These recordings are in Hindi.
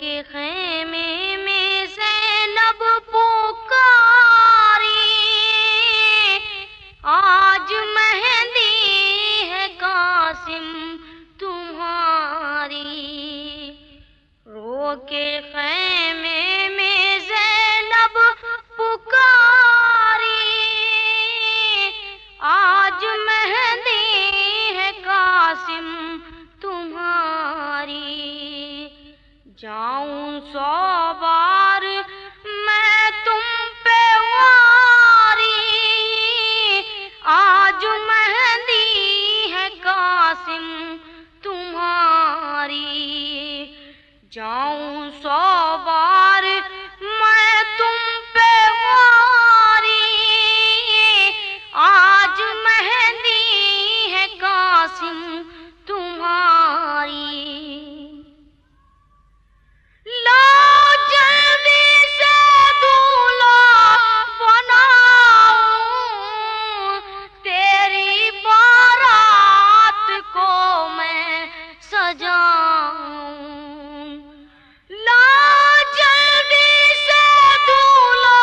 के खेमे में ज़ैनब पुकारी, आज मेहंदी है कासिम तुम्हारी। रो के खेमे में ज़ैनब पुकारी, आज मेहंदी है कासिम तुम्हारी। जाऊं 100 बार मैं तुम पे वारी, आज मेहंदी है कासिम तुम्हारी। जाऊं 100 बार मैं तुम पे वारी, आज मेहंदी है कासिम तुम्हारी। लो जल्दी से दूल्हा बनाऊं, तेरी बारात को मैं सजाऊं। लो जल्दी से दूल्हा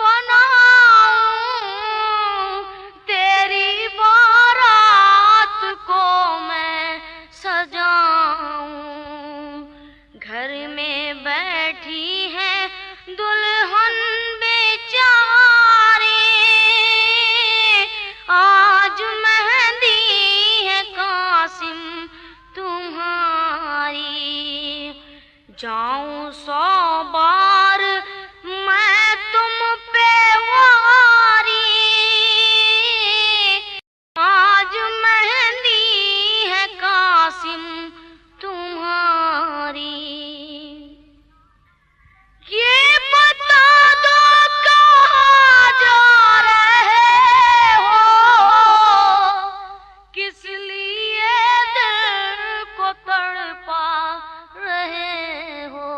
बनाऊं, तेरी बारात को मैं सजाऊं। घर में बैठी है दुल्हन बेचारी, आज मेहंदी है कासिम तुम्हारी। जाऊं 100 बार मैं तुम पे वारी, आज मेहंदी है कासिम तुम्हारी। ये बता दो कहाँ जा रहे हो, किस लिए दिल को तड़पा रहे हो।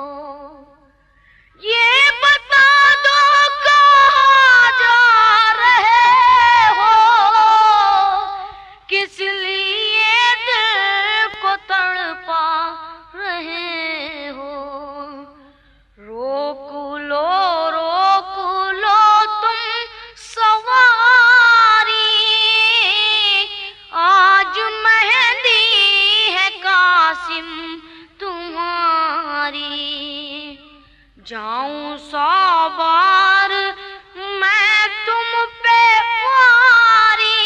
ये बता दो कहाँ जा रहे हो, किस लिए दिल को तड़पा रहे हो। रोक लो तुम सवारी, आज मेहंदी है कासिम तुम्हारी। जाऊं 100 बार मैं तुम पे वारी,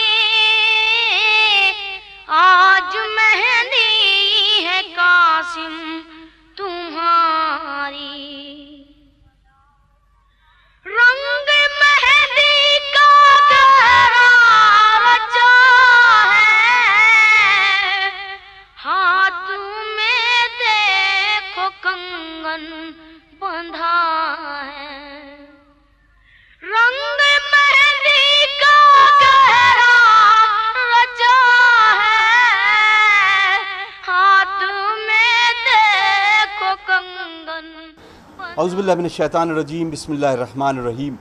आज मेहंदी है कासिम तुम्हारी। रंग मेहंदी का गहरा रचा है, हाथ में देखो कंगन बंधा है। रंग मेहंदी का गहरा रचा है, हाथ में देखो कंगन। औज़ुबिल्लाहि मिनश्शैतानिर्रजीम, बिस्मिल्लाहिर्रहमानिर्रहीम।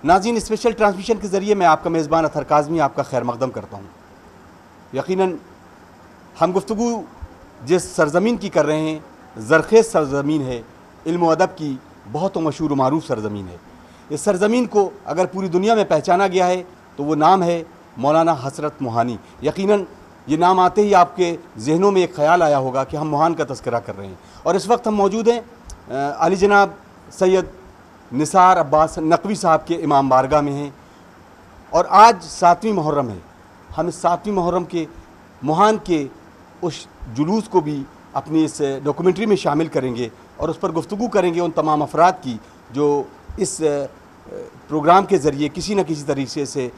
नाज़रीन, स्पेशल ट्रांसमिशन के ज़रिए मैं आपका मेज़बान अतहर काज़मी आपका खैर मक़दम करता हूँ। यकीनन हम गुफ्तगू जिस सरज़मीन की कर रहे हैं, ज़रख़ेज़ सरज़मीन है, इल्म व अदब की बहुत मशहूर व मारूफ़ सरज़मीन है। इस सरज़मीन को अगर पूरी दुनिया में पहचाना गया है तो वो नाम है मौलाना हसरत मोहानी। यकीनन ये नाम आते ही आपके जहनों में एक ख़याल आया होगा कि हम मोहान का तज़किरा कर रहे हैं। और इस वक्त हम मौजूद हैं अली जनाब सैयद निसार अब्बास नकवी साहब के इमाम बारगाह में हैं। और आज 7वीं मुहर्रम है। हम इस 7वीं मुहर्रम के मोहान के उस जुलूस को भी अपनी इस डॉक्यूमेंट्री में शामिल करेंगे और उस पर गुफ्तगू करेंगे उन तमाम अफराद की जो इस प्रोग्राम के ज़रिए किसी न किसी तरीके से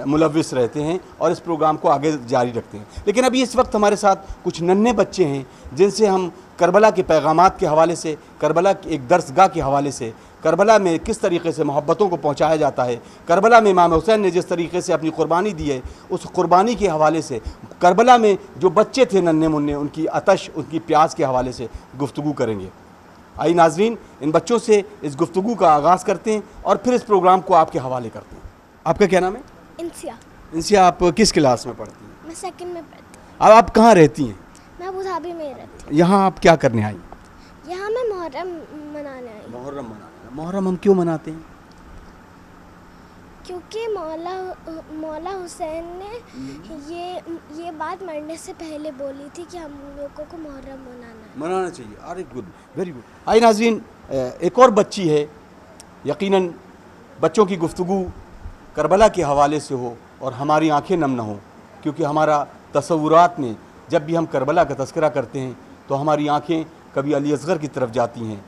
मुलव्विस रहते हैं और इस प्रोग्राम को आगे जारी रखते हैं। लेकिन अभी इस वक्त हमारे साथ कुछ नन्हे बच्चे हैं जिनसे हम करबला के पैगामात के हवाले से, करबला की एक दर्सगाह के हवाले से, करबला में किस तरीके से मोहब्बतों को पहुंचाया जाता है, करबला में इमाम हुसैन ने जिस तरीके से अपनी क़ुरबानी दी है, उस क़ुरबानी के हवाले से, करबला में जो बच्चे थे नन्हे मुन्ने, उनकी आतश, उनकी प्यास के हवाले से गुफ्तगू करेंगे। आइए नाजरीन, इन बच्चों से इस गुफ्तगू का आगाज़ करते हैं और फिर इस प्रोग्राम को आपके हवाले करते हैं। आपका क्या नाम है? इंसिया। इंसिया, आप किस क्लास में पढ़ती हैं? मैं सेकंड में पढ़ती अब आप कहाँ रहती हैं? हूँ। मैं अबू धाबी में रहती यहाँ आप क्या करने आई? हूँ। यहाँ मैं मुहर्रम मनाने आई हूँ। मुहर्रम मनाने। मुहर्रम हम क्यों मनाते हैं? क्योंकि मौला हुसैन ने ये बात मरने से पहले बोली थी कि हम लोगों को मुहर्रम मनाना चाहिए। अरे गुड, वेरी गुड। आइए नाज़रीन, एक और बच्ची है, यकीनन बच्चों की गुफ्तगू करबला के हवाले से हो और हमारी आंखें नम न हो, क्योंकि हमारा तसव्वुरात में जब भी हम करबला का तज़किरा करते हैं तो हमारी आंखें कभी अली असगर की तरफ जाती हैं,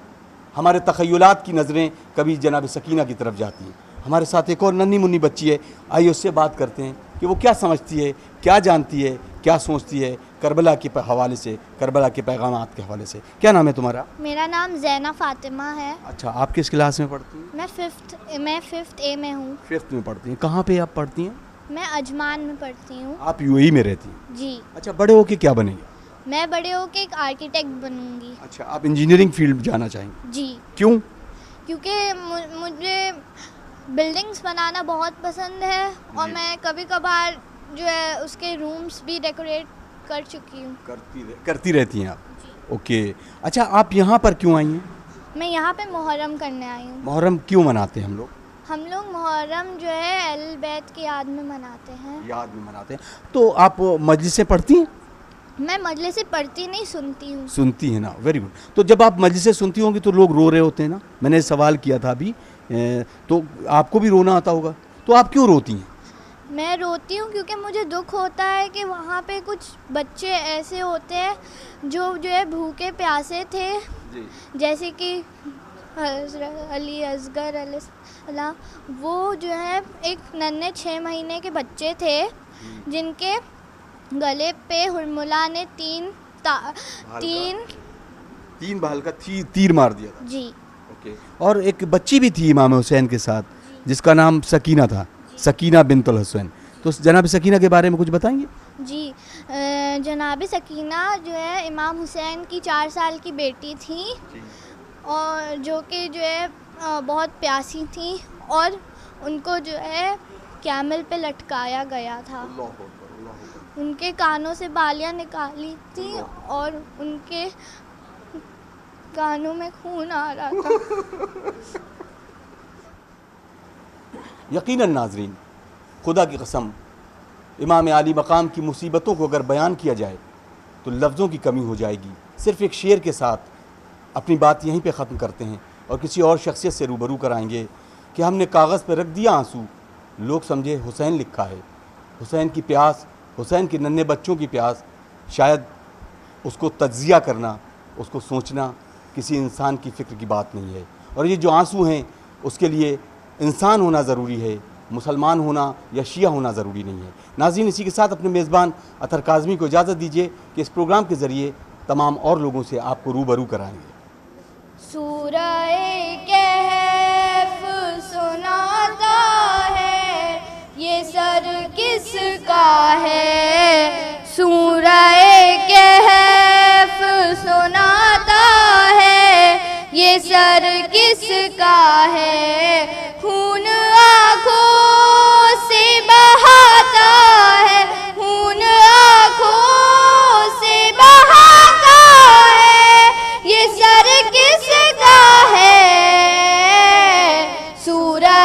हमारे तख़य्युलात की नज़रें कभी जनाब सकीना की तरफ जाती हैं। हमारे साथ एक और नन्ही मुन्नी बच्ची है, आइए उससे बात करते हैं कि वो क्या समझती है, क्या जानती है, क्या सोचती है करबला के हवाले से, करबला के पैगामात के हवाले से। क्या नाम है तुम्हारा? मेरा नाम ज़ैना फ़ातिमा है। अच्छा, आप किस क्लास में पढ़ती हैं? मैं फिफ्थ ए में हूँ। फिफ्थ में पढ़ती हैं। कहाँ पे आप पढ़ती हैं? मैं अजमान में पढ़ती हूँ। आप यूएई में रहती हैं? जी। अच्छा, बड़े होके क्या बनेंगे? मैं बड़े होके एक आर्किटेक्ट बनूंगी। अच्छा, आप इंजीनियरिंग फील्ड जाना चाहेंगे? जी। क्यों? क्योंकि मुझे बिल्डिंग्स बनाना बहुत पसंद है और मैं कभी कभार जो है उसके रूम्स भी डेकोरेट कर चुकी हूँ। करती रहती हैं आप? ओके। अच्छा, आप यहाँ पर क्यों आई हैं? मैं यहाँ पे मुहर्रम करने आई हूँ। मुहर्रम क्यों मनाते हैं हम लोग? हम लोग मुहर्रम जो है अहल बैत की याद में मनाते हैं। याद में मनाते हैं। तो आप मजलिसें पढ़ती हैं? मैं मजलिसें पढ़ती नहीं, सुनती हूँ। सुनती हैं ना, वेरी गुड। तो जब आप मजलिसें सुनती होंगी तो लोग रो रहे होते हैं ना, मैंने सवाल किया था अभी, तो आपको भी रोना आता होगा, तो आप क्यों रोती हैं? मैं रोती हूँ क्योंकि मुझे दुख होता है कि वहाँ पे कुछ बच्चे ऐसे होते हैं जो है भूखे प्यासे थे जी। जैसे कि अली असगर अलैहिस्सलाम, वो जो है एक नन्हे 6 महीने के बच्चे थे जिनके गले पे हुरमुला ने तीन बहाल का तीर मार दिया था। जी। ओके। और एक बच्ची भी थी इमाम हुसैन के साथ जिसका नाम सकीना था, सकीना बिनतुल हुसैन। तो जनाब सकीना के बारे में कुछ बताएंगे? जी, जनाब सकीना जो है इमाम हुसैन की 4 साल की बेटी थी और जो कि जो है बहुत प्यासी थी और उनको जो है कैमल पे लटकाया गया था। उनके कानों से बालियां निकाली थी और उनके कानों में खून आ रहा था। यकीनन नाजरीन, खुदा की कसम, इमाम आली मकाम की मुसीबतों को अगर बयान किया जाए तो लफ्ज़ों की कमी हो जाएगी। सिर्फ़ एक शेर के साथ अपनी बात यहीं पे ख़त्म करते हैं और किसी और शख्सियत से रूबरू कराएंगे कि हमने कागज़ पर रख दिया आंसू, लोग समझे हुसैन लिखा है। हुसैन की प्यास, हुसैन के नन्हे बच्चों की प्यास, शायद उसको तज्ज़िया करना, उसको सोचना किसी इंसान की फ़िक्र की बात नहीं है। और ये जो आंसू हैं उसके लिए इंसान होना ज़रूरी है, मुसलमान होना या शिया होना ज़रूरी नहीं है। नाज़रीन, इसी के साथ अपने मेज़बान अतर काज़मी को इजाज़त दीजिए कि इस प्रोग्राम के ज़रिए तमाम और लोगों से आपको रूबरू कराएंगे। सूरह कहफ सुनाता है, ये सर किसका है? सूरह कहफ सुनाता है, ये सर किसका है? खून आँखों से बहाता है, खून आँखों से बहाता है, ये सर किसका है? सूरह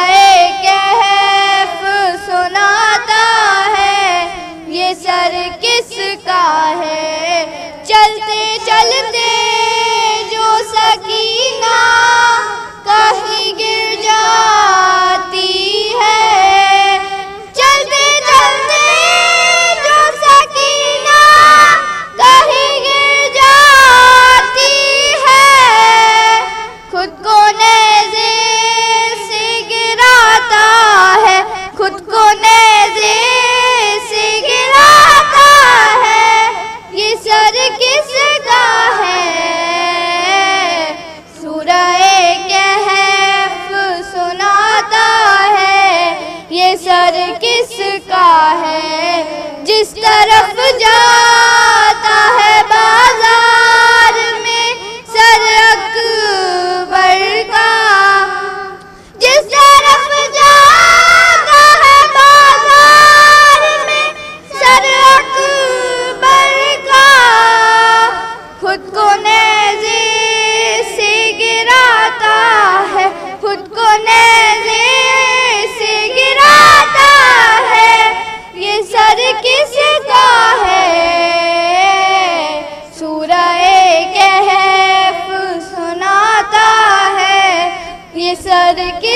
कहफ सुनाता है, ये सर किसका है? चलते चलते जो सकीना कहीं गिर जाती है, चलते चलते जो सकीना कहीं गिर जाती है, खुद को नेज़े से गिराता है, खुद को नेज़े से गिराता है, ये सर किसका है? सूरह कहफ सुनाता है, ये सर किसका है? जिस तरफ जाता है बाजार में सर अकबर का, जिस तरफ जाता है बाजार में सर अकबर का, खुद को नेज़े से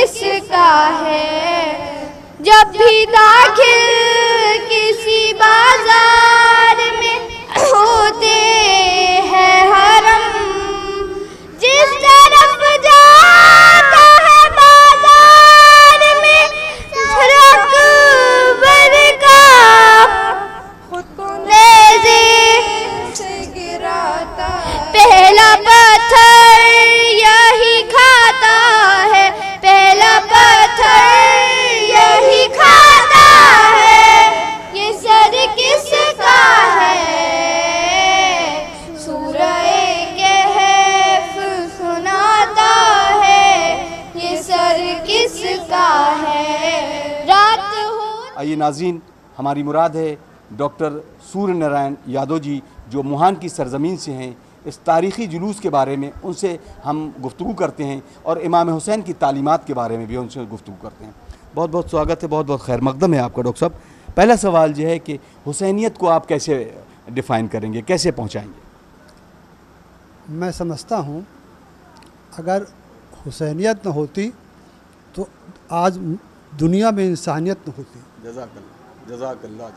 किसका है। जब भी दाखिल किसी बाजार में होते हैं हरम, जिस तरफ जाता है बाजार में रकबर का खुद को नेज़े से गिराता, पहला पत्थर यही खाता है, पहला पत्थर यही खाता है। ये सर किसका है, सूरह कहफ सुनाता है, ये सर किसका है। रात हो। आइए नाज़रीन, हमारी मुराद है डॉक्टर सूर्य नारायण यादव जी जो मुहान की सरज़मीन से हैं, इस तारीख़ी जुलूस के बारे में उनसे हम गुफ्तगू करते हैं और इमाम हुसैन की तालीमात के बारे में भी उनसे गुफ्तगू करते हैं। बहुत बहुत स्वागत है, बहुत बहुत खैर मकदम है आपका डॉक्टर साहब। पहला सवाल यह है कि हुसैनियत को आप कैसे डिफ़ाइन करेंगे, कैसे पहुँचाएँगे? मैं समझता हूँ अगर हुसैनियत न होती तो आज दुनिया में इंसानियत न होती। जज़ाकल्लाह।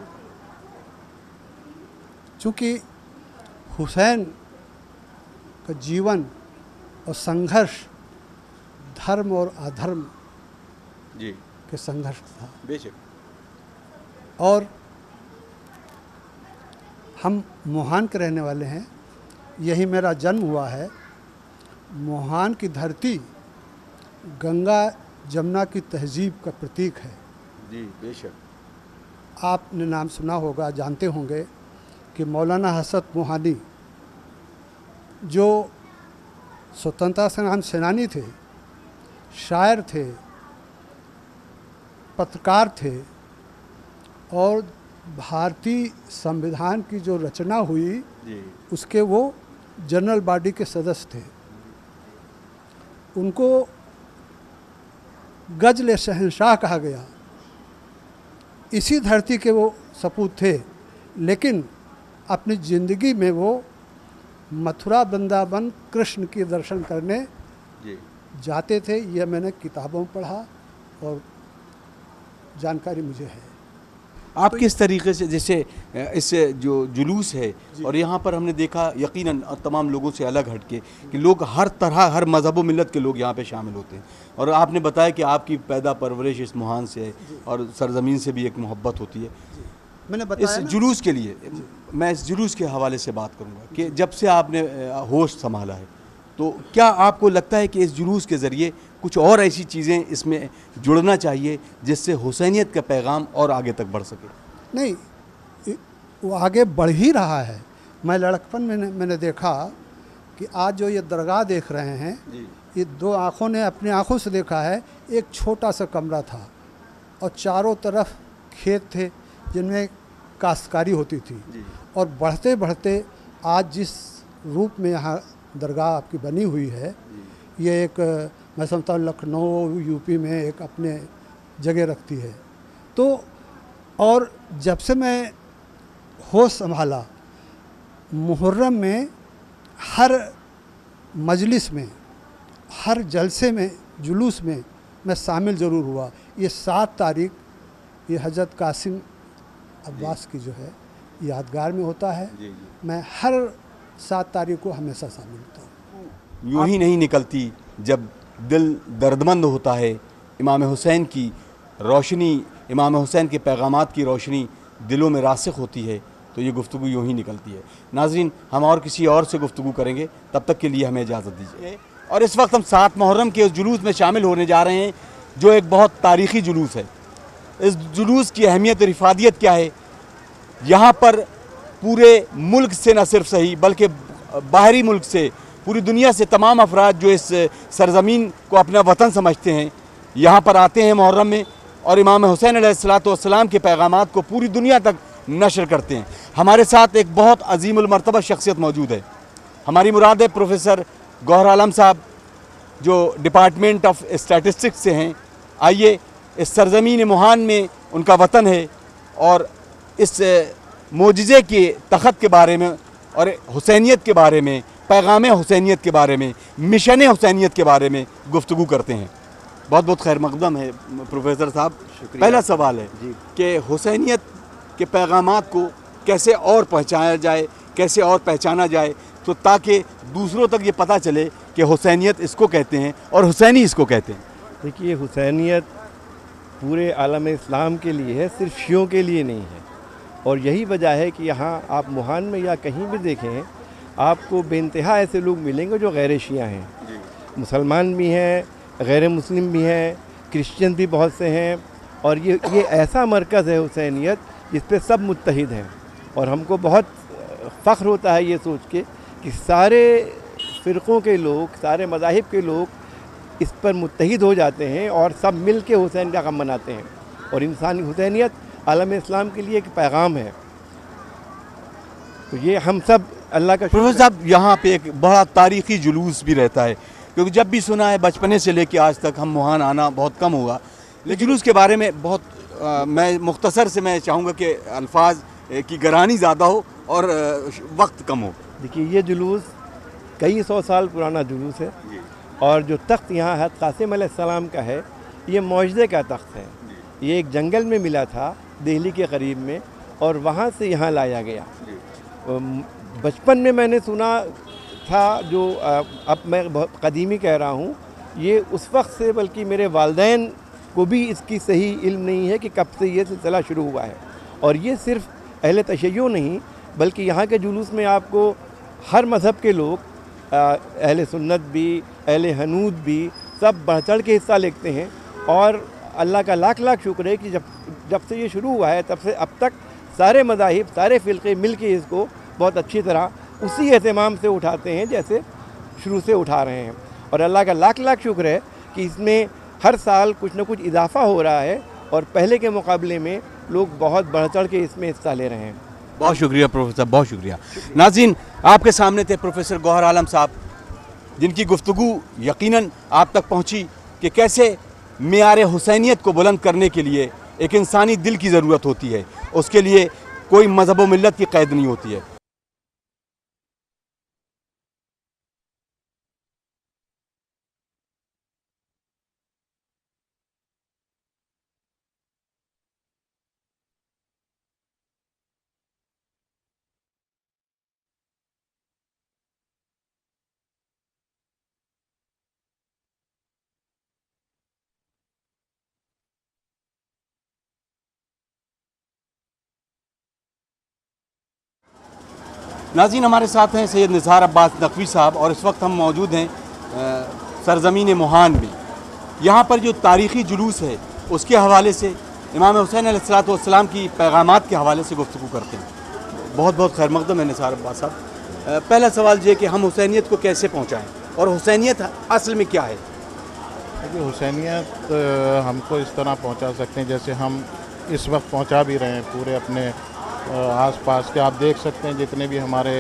चूँकि हुसैन का जीवन और संघर्ष धर्म और अधर्म जी के संघर्ष था। बेशक। और हम मोहान के रहने वाले हैं, यही मेरा जन्म हुआ है। मोहान की धरती गंगा जमुना की तहजीब का प्रतीक है। जी बेशक। आपने नाम सुना होगा, जानते होंगे कि मौलाना हसरत मोहानी जो स्वतंत्रता संग्राम सेनानी थे, शायर थे, पत्रकार थे और भारतीय संविधान की जो रचना हुई जी उसके वो जनरल बॉडी के सदस्य थे। उनको गजल शहंशाह कहा गया। इसी धरती के वो सपूत थे, लेकिन अपनी ज़िंदगी में वो मथुरा वृंदावन कृष्ण के दर्शन करने जी जाते थे। यह मैंने किताबों में पढ़ा और जानकारी मुझे है। आप किस तरीके से, जैसे इस जो जुलूस है और यहाँ पर हमने देखा यकीनन तमाम लोगों से अलग हटके कि लोग हर तरह, हर मज़हब व मिलत के लोग यहाँ पे शामिल होते हैं, और आपने बताया कि आपकी पैदा परवरिश इस मुहान से है और सरज़मीन से भी एक मोहब्बत होती है। मैंने इस बताया जुलूस के लिए मैं इस जुलूस के हवाले से बात करूँगा कि जब से आपने होश संभाला है, तो क्या आपको लगता है कि इस जुलूस के ज़रिए कुछ और ऐसी चीज़ें इसमें जुड़ना चाहिए जिससे हुसैनियत का पैगाम और आगे तक बढ़ सके? नहीं, वो आगे बढ़ ही रहा है। मैं लड़कपन में मैंने देखा कि आज जो ये दरगाह देख रहे हैं, ये दो आँखों ने अपनी आँखों से देखा है। एक छोटा सा कमरा था और चारों तरफ खेत थे जिनमें काश्तकारी होती थी, और बढ़ते बढ़ते आज जिस रूप में यहाँ दरगाह आपकी बनी हुई है, ये एक मैं समझता हूँ लखनऊ यूपी में एक अपने जगह रखती है। तो और जब से मैं होश संभाला, मुहर्रम में हर मजलिस में, हर जलसे में, जुलूस में मैं शामिल ज़रूर हुआ। ये 7 तारीख ये हज़रत कासिम अब्बास की जो है यादगार में होता है। मैं हर 7 तारीख को हमेशा शामिल होता हूँ। यूँ ही नहीं निकलती जब दिल दर्दमंद होता है। इमाम हुसैन की रोशनी, इमाम हुसैन के पैगामात की रोशनी दिलों में रासिख होती है, तो ये गुफ्तगू यूँ ही निकलती है। नाज़रीन, हम और किसी और से गुफ्तगू करेंगे, तब तक के लिए हमें इजाज़त दीजिए। और इस वक्त हम 7 मुहर्रम के उस जुलूस में शामिल होने जा रहे हैं जो एक बहुत तारीख़ी जुलूस है। इस जुलूस की अहमियत और इफ़ादियत क्या है? यहाँ पर पूरे मुल्क से न सिर्फ सही बल्कि बाहरी मुल्क से, पूरी दुनिया से तमाम अफराद जो इस सरज़मीन को अपना वतन समझते हैं, यहाँ पर आते हैं मुहर्रम में और इमाम हुसैन अलैहिस्सलाम के पैगामात को पूरी दुनिया तक नशर करते हैं। हमारे साथ एक बहुत अजीमुल मर्तबा शख्सियत मौजूद है। हमारी मुराद है प्रोफेसर गौहर आलम साहब, जो डिपार्टमेंट ऑफ स्टैटिस्टिक्स से हैं। आइए, इस सरज़मीन मुहान में उनका वतन है और इस मोजिज़े के तख़त के बारे में और हुसैनियत के बारे में, पैगाम हुसैनियत के बारे में, मिशन हुसैनियत के बारे में गुफ्तगू करते हैं। बहुत बहुत खैर मकदम है प्रोफेसर साहब। पहला सवाल है कि हुसैनियत के पैगामात को कैसे और पहचाना जाए, कैसे और पहचाना जाए, तो ताकि दूसरों तक ये पता चले कि हुसैनियत इसको कहते हैं और हुसैनी इसको कहते हैं। देखिए, हुसैनियत पूरे आलम इस्लाम के लिए है, सिर्फ शियों के लिए नहीं है। और यही वजह है कि यहाँ आप मुहान में या कहीं भी देखें, आपको बेइंतहा ऐसे लोग मिलेंगे जो गैर शिया हैं। मुसलमान भी हैं, गैर मुस्लिम भी हैं, क्रिश्चियन भी बहुत से हैं। और ये ऐसा मरकज़ है हुसैनियत जिस पे सब मुत्तहिद हैं। और हमको बहुत फ़ख्र होता है ये सोच के कि सारे फ़िरक़ों के लोग, सारे मज़ाहिब के लोग इस पर मुत्तहिद हो जाते हैं और सब मिल के हुसैन का गम मनाते हैं। और इंसानी हुसैनियत आलम इस्लाम के लिए एक पैगाम है। तो ये हम सब अल्लाह का प्रोफेसर साहब, यहाँ पे एक बड़ा तारीख़ी जुलूस भी रहता है, क्योंकि जब भी सुना है बचपने से लेके आज तक, हम मुहान आना बहुत कम हुआ, लेकिन जुलूस के बारे में बहुत मैं मुख्तसर से मैं चाहूँगा कि अल्फाज की गरानी ज़्यादा हो और वक्त कम हो। देखिए, ये जुलूस कई सौ साल पुराना जुलूस है। और जो तख्त यहाँ हज़रत क़ासिम अलैहिस्सलाम का है, ये मौजज़े का तख्त है। ये एक जंगल में मिला था दिल्ली के करीब में, और वहाँ से यहाँ लाया गया। बचपन में मैंने सुना था, जो अब मैं बहुत कदीमी कह रहा हूँ, ये उस वक्त से, बल्कि मेरे वालिदैन को भी इसकी सही इल्म नहीं है कि कब से ये सिलसिला शुरू हुआ है। और ये सिर्फ़ अहले तशय्यो नहीं, बल्कि यहाँ के जुलूस में आपको हर मज़हब के लोग, अहले सुन्नत भी, अहले हनूद भी, सब बढ़ चढ़ के हिस्सा लेते हैं। और अल्लाह का लाख लाख शुक्र है कि जब से ये शुरू हुआ है तब से अब तक सारे मज़ाहिब, सारे फ़िरक़े मिल के इसको बहुत अच्छी तरह उसी एहतमाम से उठाते हैं जैसे शुरू से उठा रहे हैं। और अल्लाह का लाख लाख शुक्र है कि इसमें हर साल कुछ न कुछ इजाफ़ा हो रहा है और पहले के मुकाबले में लोग बहुत बढ़ चढ़ के इसमें हिस्सा ले रहे हैं। बहुत शुक्रिया प्रोफेसर, बहुत शुक्रिया। नाज़रीन, आपके सामने थे प्रोफेसर गौहर आलम साहब, जिनकी गुफ्तगू यकीनन आप तक पहुंची कि कैसे मेयार हुसैनियत को बुलंद करने के लिए एक इंसानी दिल की ज़रूरत होती है, उसके लिए कोई मज़हब व मिल्लत की क़ैद नहीं होती है। नाज़रीन, हमारे साथ हैं सैयद निसार अब्बास नकवी साहब, और इस वक्त हम मौजूद हैं सरज़मीन मुहान में। यहाँ पर जो तारीख़ी जुलूस है उसके हवाले से, इमाम हुसैन अलैहिस्सलाम की पैगामात के हवाले से गुफ्तगू करते हैं। बहुत बहुत खैर मक़दम है निसार अब्बास साहब। पहला सवाल ये कि हम हुसैनियत को कैसे पहुँचाएँ और हुसैनियत असल में क्या है? देखिए, हुसैनियत हमको इस तरह पहुँचा सकते हैं जैसे हम इस वक्त पहुँचा भी रहे हैं। पूरे अपने आसपास के आप देख सकते हैं, जितने भी हमारे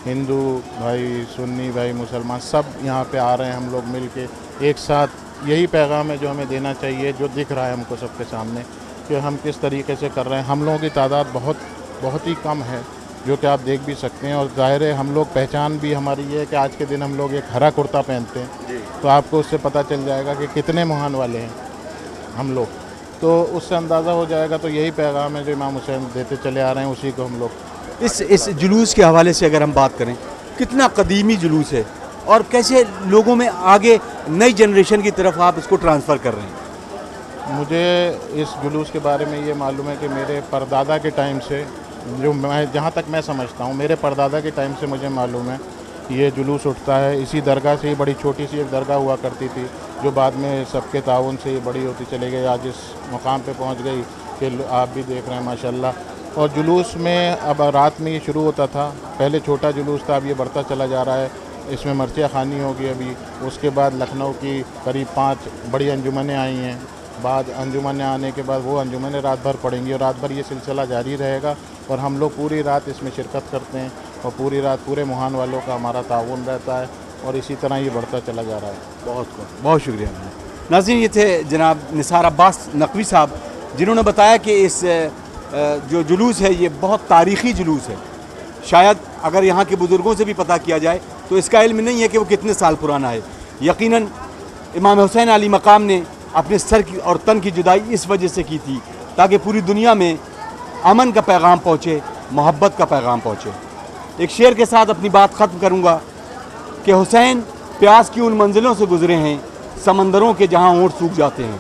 हिंदू भाई, सुन्नी भाई, मुसलमान, सब यहाँ पे आ रहे हैं। हम लोग मिल के एक साथ यही पैगाम है जो हमें देना चाहिए, जो दिख रहा है हमको सबके सामने कि हम किस तरीके से कर रहे हैं। हम लोगों की तादाद बहुत ही कम है, जो कि आप देख भी सकते हैं। और ज़ाहिर है, हम लोग पहचान भी हमारी ये है कि आज के दिन हम लोग एक हरा कुर्ता पहनते हैं, तो आपको उससे पता चल जाएगा कि कितने मुहान वाले हैं हम लोग, तो उससे अंदाज़ा हो जाएगा। तो यही पैगाम है जो इमाम हुसैन देते चले आ रहे हैं, उसी को हम लोग। इस जुलूस के हवाले से अगर हम बात करें, कितना कदीमी जुलूस है और कैसे लोगों में आगे नई जनरेशन की तरफ आप इसको ट्रांसफ़र कर रहे हैं? मुझे इस जुलूस के बारे में ये मालूम है कि मेरे परदादा के टाइम से, जो मैं जहाँ तक मैं समझता हूँ, मेरे परदादा के टाइम से मुझे मालूम है कि ये जुलूस उठता है। इसी दरगाह से ही, बड़ी छोटी सी एक दरगाह हुआ करती थी, जो बाद में सबके ताउन से ये बड़ी होती चली गई, आज इस मुकाम पे पहुँच गई कि आप भी देख रहे हैं माशाल्लाह। और जुलूस में अब रात में ये शुरू होता था, पहले छोटा जुलूस था, अब ये बढ़ता चला जा रहा है। इसमें मर्चिया खानी होगी अभी, उसके बाद लखनऊ की करीब 5 बड़ी अंजुमनें आई हैं। बाद अंजुमनें आने के बाद वो अंजुमनें रात भर पड़ेंगी और रात भर ये सिलसिला जारी रहेगा। और हम लोग पूरी रात इसमें शिरकत करते हैं और पूरी रात पूरे मुहान वालों का हमारा ताउन रहता है और इसी तरह ये बढ़ता चला जा रहा है। बहुत शुक्रिया। नाज़रीन, ये थे जनाब निसार अब्बास नकवी साहब, जिन्होंने बताया कि इस जो जुलूस है ये बहुत तारीख़ी जुलूस है। शायद अगर यहाँ के बुज़ुर्गों से भी पता किया जाए तो इसका इल्म नहीं है कि वो कितने साल पुराना है। यकीनन इमाम हुसैन अली मकाम ने अपने सर की और तन की जुदाई इस वजह से की थी ताकि पूरी दुनिया में अमन का पैगाम पहुँचे, मोहब्बत का पैगाम पहुँचे। एक शेर के साथ अपनी बात ख़त्म करूँगा कि हुसैन प्यास की उन मंजिलों से गुज़रे हैं समंदरों के जहाँ होंठ सूख जाते हैं।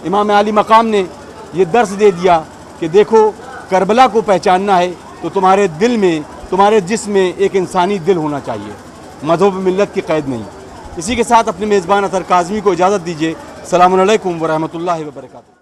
इमाम अली मकाम ने ये दर्स दे दिया कि देखो करबला को पहचानना है तो तुम्हारे दिल में, तुम्हारे जिस्म में एक इंसानी दिल होना चाहिए, मज़हब मिल्लत की क़ैद नहीं। इसी के साथ अपने मेज़बान अतहर काज़मी को इजाज़त दीजिए। अस्सलामु अलैकुम व रहमतुल्लाहि व बरकातहू।